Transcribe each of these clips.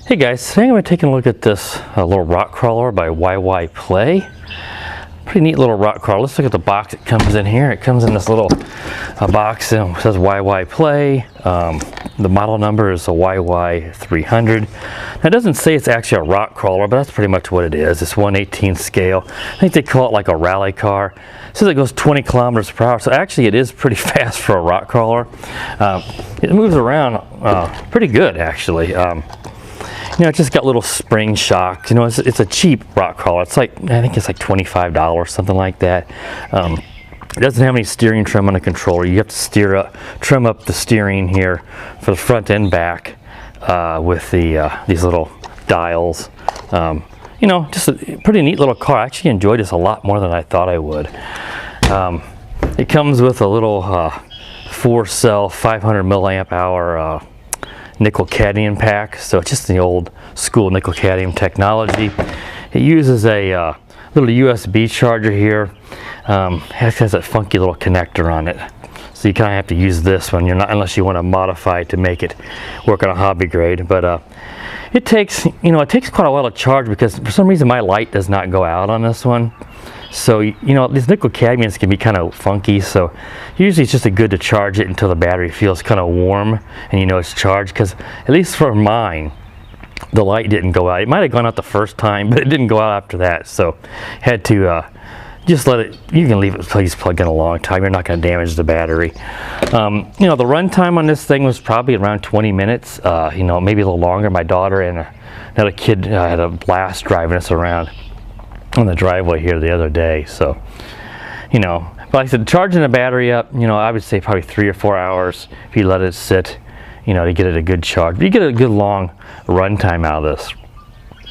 Hey guys, today I'm going to take a look at this little rock crawler by YYPLay. Pretty neat little rock crawler. Let's look at the box it comes in here. It comes in this little box and it says YYPLay. The model number is a YY300. Now it doesn't say it's actually a rock crawler, but that's pretty much what it is. It's 1/18 scale. I think they call it like a rally car. It says it goes 20 kilometers per hour, so actually it is pretty fast for a rock crawler. It moves around pretty good actually. You know, it's just got little spring shocks. You know, it's a cheap rock crawler. It's like, I think it's like $25, something like that. It doesn't have any steering trim on the controller. You have to trim up the steering here for the front and back with these little dials. You know, just a pretty neat little car. I actually enjoyed this a lot more than I thought I would. It comes with a little 4-cell 500 milliamp hour nickel cadmium pack, so it's just the old school nickel cadmium technology. It uses a little USB charger here. It has that funky little connector on it, so you kind of have to use this one. You're not, unless you want to modify it to make it work on a hobby grade. But it takes quite a while to charge because for some reason my light does not go out on this one. So, you know, these nickel cadmiums can be kind of funky, so usually it's just good to charge it until the battery feels kind of warm and you know it's charged, because at least for mine, the light didn't go out. It might have gone out the first time, but it didn't go out after that, so had to just let it. You can leave it please plug in a long time. You're not going to damage the battery. You know, the runtime on this thing was probably around 20 minutes, you know, maybe a little longer. My daughter and another kid had a blast driving us around on the driveway here the other day. So, you know, but like I said, charging the battery up, you know, I would say probably 3 or 4 hours if you let it sit, you know, to get it a good charge. But you get a good long runtime out of this.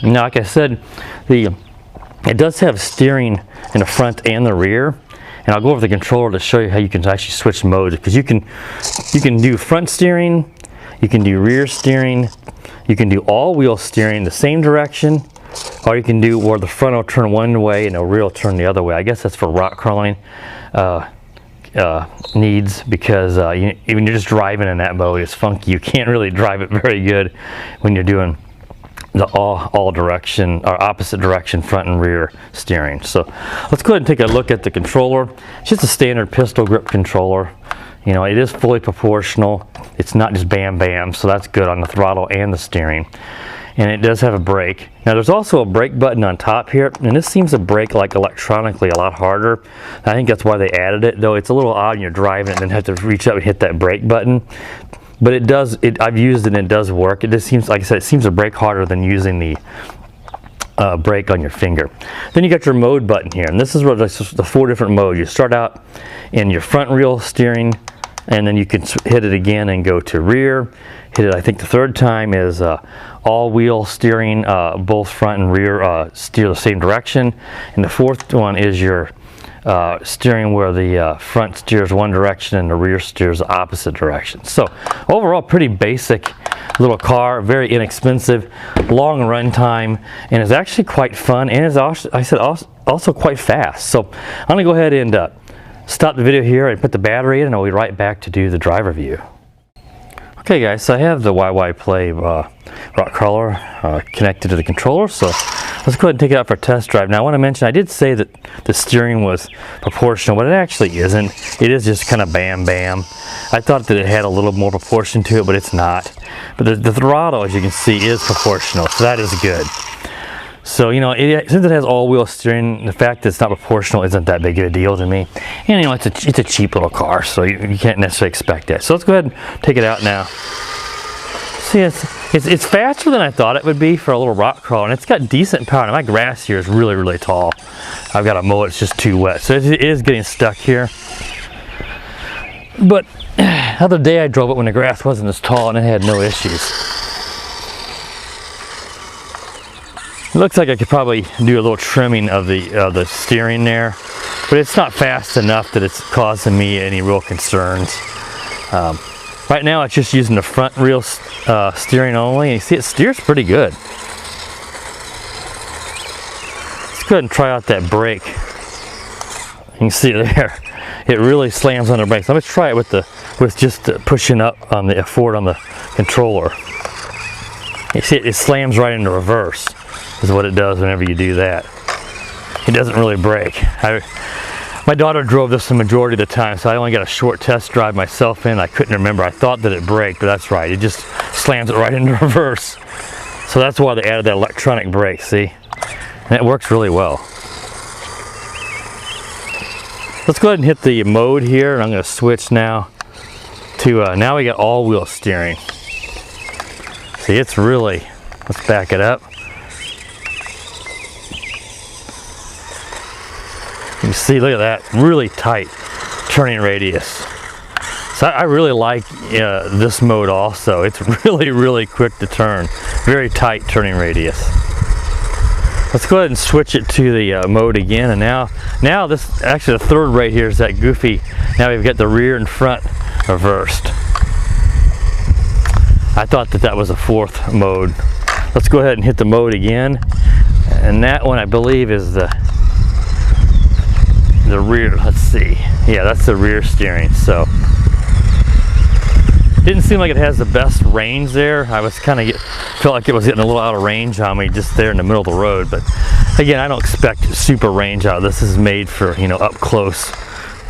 Now, like I said, it does have steering in the front and the rear, and I'll go over the controller to show you how you can actually switch modes, because you can do front steering, you can do rear steering, you can do all-wheel steering the same direction, or you can do where the front will turn one way and the rear will turn the other way. I guess that's for rock crawling needs, because when you're just driving in that mode, it's funky. You can't really drive it very good when you're doing the all direction or opposite direction front and rear steering. So let's go ahead and take a look at the controller. It's just a standard pistol grip controller. You know, it is fully proportional. It's not just bam bam, so that's good on the throttle and the steering. And it does have a brake. Now there's also a brake button on top here, and this seems to brake like electronically a lot harder. I think that's why they added it, though it's a little odd when you're driving and then have to reach up and hit that brake button. But it does, I've used it and it does work. It just seems, like I said, it seems to brake harder than using the brake on your finger. Then you got your mode button here, and this is where the 4 different modes. You start out in your front wheel steering, and then you can hit it again and go to rear. Hit it, I think the 3rd time is all-wheel steering, both front and rear steer the same direction. And the 4th one is your steering, where the front steers one direction and the rear steers the opposite direction. So overall, pretty basic little car, very inexpensive, long run time, and is actually quite fun, and is also, I said, also quite fast. So I'm going to go ahead and stop the video here and put the battery in, and I'll be right back to do the drive review. Okay guys, so I have the YYPLay rock crawler connected to the controller, so let's go ahead and take it out for a test drive. Now I want to mention, I did say that the steering was proportional, but it actually isn't. It is just kind of bam bam. I thought that it had a little more proportion to it, but it's not. But the throttle, as you can see, is proportional, so that is good. So, you know, since it has all-wheel steering, the fact that it's not proportional isn't that big of a deal to me. And, you know, it's a cheap little car, so you can't necessarily expect that. So let's go ahead and take it out now. See, it's faster than I thought it would be for a little rock crawler, and it's got decent power. Now, my grass here is really, really tall. I've got to mow it, it's just too wet. So it is getting stuck here. But the other day I drove it when the grass wasn't as tall, and it had no issues. It looks like I could probably do a little trimming of the steering there, but it's not fast enough that it's causing me any real concerns. Right now it's just using the front wheel steering only, and you see it steers pretty good. Let's go ahead and try out that brake. You can see it there. It really slams on the brakes. Let's try it with just pushing up on the forward on the controller. You see, it slams right into reverse, is what it does whenever you do that. It doesn't really brake. My daughter drove this the majority of the time, so I only got a short test drive myself in. I couldn't remember. I thought that it braked, but that's right. It just slams it right into reverse. So that's why they added that electronic brake, see? And it works really well. Let's go ahead and hit the mode here, and I'm going to switch now to, now we got all-wheel steering. See, it's really, let's back it up. You can see, look at that, really tight turning radius. So I really like this mode also. It's really, really quick to turn. Very tight turning radius. Let's go ahead and switch it to the mode again. And now this, actually the third right here is that goofy. Now we've got the rear and front reversed. I thought that was a fourth mode. Let's go ahead and hit the mode again. And that one I believe is the rear. Let's see. Yeah, that's the rear steering. So didn't seem like it has the best range there. I was kind of felt like it was getting a little out of range on me just there in the middle of the road. But again, I don't expect super range out. This is made for, you know, up close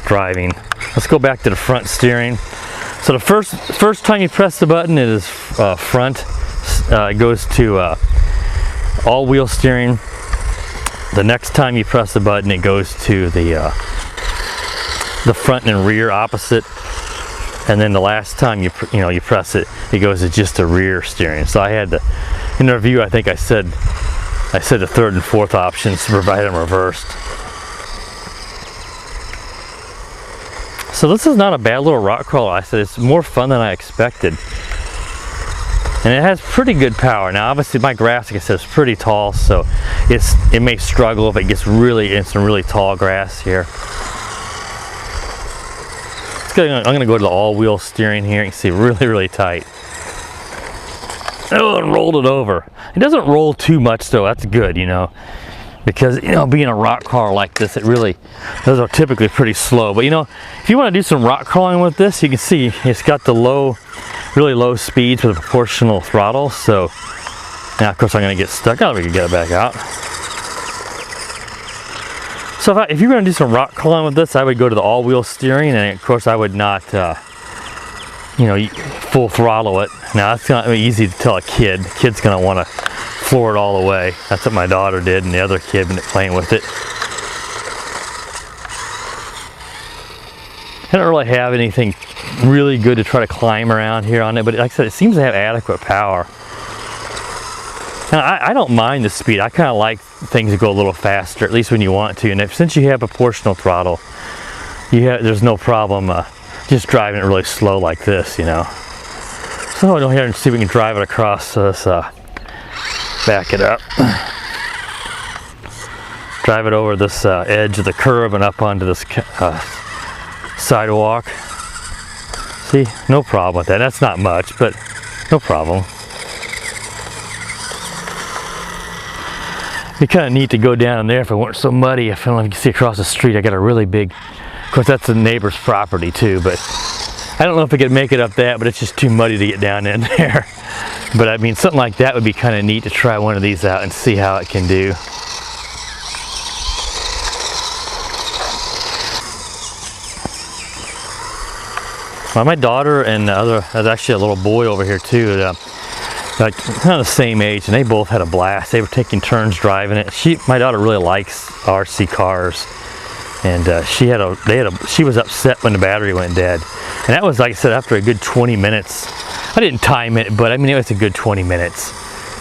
driving. Let's go back to the front steering. So the first time you press the button, it is front. It goes to all-wheel steering. The next time you press the button, it goes to the front and rear opposite. And then the last time you press it, it goes to just the rear steering. So I had to, in the review, I think I said the third and fourth options to provide them reversed. So this is not a bad little rock crawler. I said it's more fun than I expected. And it has pretty good power. Now obviously my grass, like I said, is pretty tall, so it may struggle if it gets really in some really tall grass here. I'm going to go to the all-wheel steering here. You can see really, really tight. Oh, and rolled it over. It doesn't roll too much though. That's good, you know, because, you know, being a rock crawler like this, those are typically pretty slow. But you know, if you want to do some rock crawling with this, you can see it's got the really low speeds with a proportional throttle. So now, of course, I'm going to get stuck. Oh, we can get it back out. So if you're going to do some rock crawling with this, I would go to the all-wheel steering, and of course I would not, you know, full throttle it. Now that's not easy to tell a kid. The kid's going to want to floor it all the way. That's what my daughter did, and the other kid playing with it. I don't really have anything really good to try to climb around here on it, but like I said, it seems to have adequate power. Now, I don't mind the speed. I kind of like things that go a little faster, at least when you want to. And since you have proportional throttle, there's no problem just driving it really slow like this, you know. So I'll go ahead and see if we can drive it across this, back it up. Drive it over this edge of the curb and up onto this sidewalk. See, no problem with that. That's not much, but no problem. It'd be kind of neat to go down there if it weren't so muddy. I don't know if you can see across the street. I got a really big, of course that's the neighbor's property too, but I don't know if I could make it up that, but it's just too muddy to get down in there. But I mean, something like that would be kind of neat to try one of these out and see how it can do. Well, my daughter and there's actually a little boy over here too, like kind of the same age, and they both had a blast. They were taking turns driving it. My daughter really likes RC cars, and she was upset when the battery went dead. And that was, like I said, after a good 20 minutes. I didn't time it, but I mean, it was a good 20 minutes.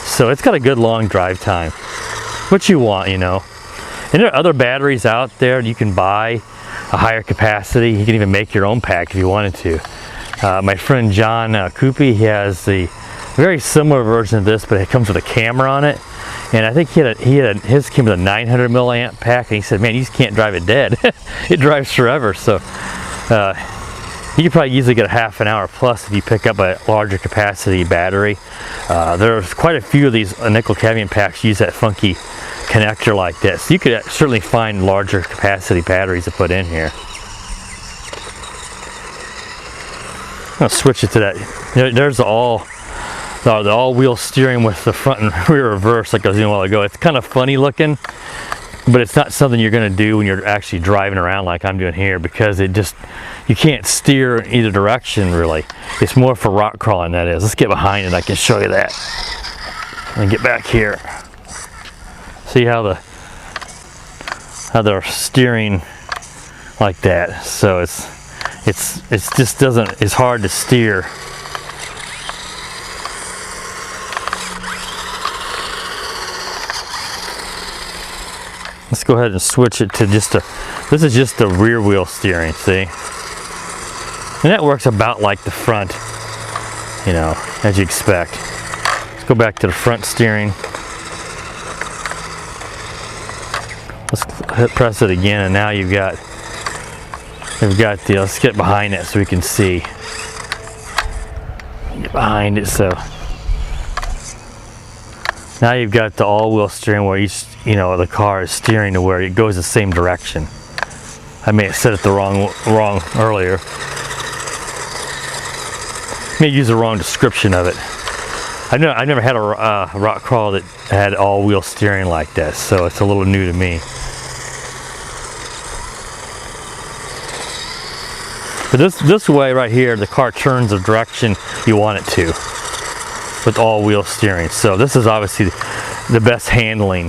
So it's got a good long drive time, what you want, you know. And there are other batteries out there you can buy a higher capacity. You can even make your own pack if you wanted to. My friend John Coopy, he has the very similar version of this, but it comes with a camera on it. And I think his came with a 900 milliamp pack, and he said, man, you just can't drive it dead. It drives forever. So you could probably easily get a half an hour plus if you pick up a larger capacity battery. There's quite a few of these nickel cadmium packs use that funky connector like this. You could certainly find larger capacity batteries to put in here. I'm gonna switch it to that. There's the the all-wheel steering with the front and rear reverse like I was doing a while ago. It's kind of funny looking, but it's not something you're going to do when you're actually driving around like I'm doing here, because you can't steer in either direction really. It's more for rock crawling, that is. Let's get behind it, I can show you that. And get back here. See how they're steering like that. So it's just it's hard to steer. Let's go ahead and switch it to this is just the rear wheel steering, see? And that works about like the front, you know, as you expect. Let's go back to the front steering. Let's press it again, and now we've got let's get behind it so we can see. Get behind it, so now you've got the all-wheel steering where the car is steering to where it goes the same direction. I may have said it the wrong earlier. May use the wrong description of it. I've never had a rock crawler that had all-wheel steering like this, so it's a little new to me. But this way right here, the car turns the direction you want it to with all-wheel steering. So this is obviously the best handling.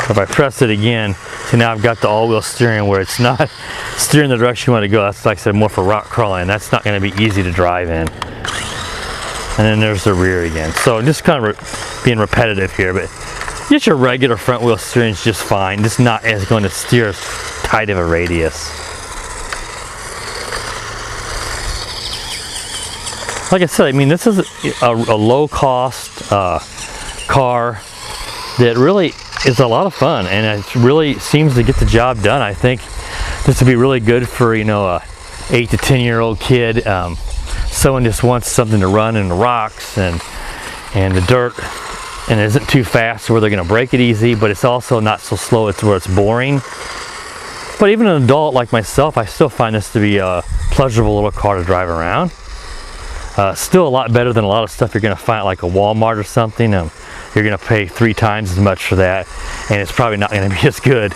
If I press it again, so now I've got the all-wheel steering where it's not steering the direction you want to go. That's, like I said, more for rock crawling. That's not going to be easy to drive in. And then there's the rear again. So just kind of being repetitive here, but just your regular front wheel steering is just fine. Just not as going to steer as tight of a radius. Like I said, I mean, this is a low-cost car that really is a lot of fun, and it really seems to get the job done. I think this would be really good for, you know, a 8 to 10-year-old kid. Someone just wants something to run in the rocks and the dirt, and it isn't too fast where they're going to break it easy, but it's also not so slow it's where it's boring. But even an adult like myself, I still find this to be a pleasurable little car to drive around. Still a lot better than a lot of stuff you're going to find at like a Walmart or something. You're going to pay 3 times as much for that, and it's probably not going to be as good.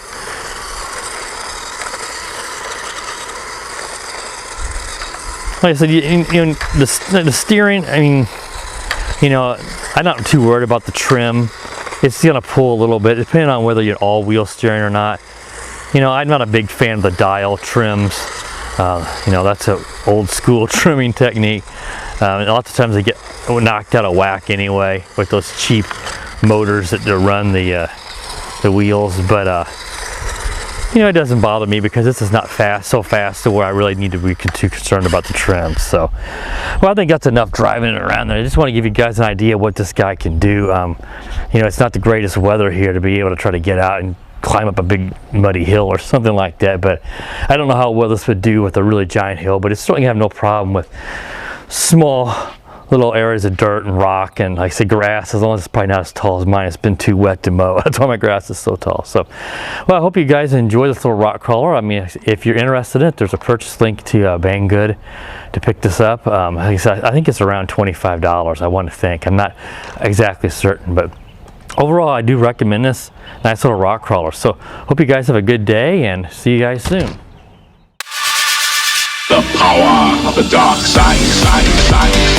Like I said, the steering, I mean, you know, I'm not too worried about the trim. It's going to pull a little bit, depending on whether you're all-wheel steering or not. You know, I'm not a big fan of the dial trims. You know, that's an old-school trimming technique. And a lot of times they get knocked out of whack anyway with those cheap motors that run the wheels. But you know, it doesn't bother me because this is not so fast to where I really need to be too concerned about the trim. So, well, I think that's enough driving it around there. I just want to give you guys an idea what this guy can do. You know, it's not the greatest weather here to be able to try to get out and climb up a big muddy hill or something like that, but I don't know how well this would do with a really giant hill, but it's certainly have no problem with small little areas of dirt and rock and, like I said, grass, as long as it's probably not as tall as mine. It's been too wet to mow. That's why my grass is so tall. So, well, I hope you guys enjoy this little rock crawler. I mean, if you're interested in it, there's a purchase link to Banggood to pick this up. Like I said, I think it's around $25, I want to think. I'm not exactly certain, but overall, I do recommend this nice little rock crawler. So, hope you guys have a good day, and see you guys soon. The power of the dark side.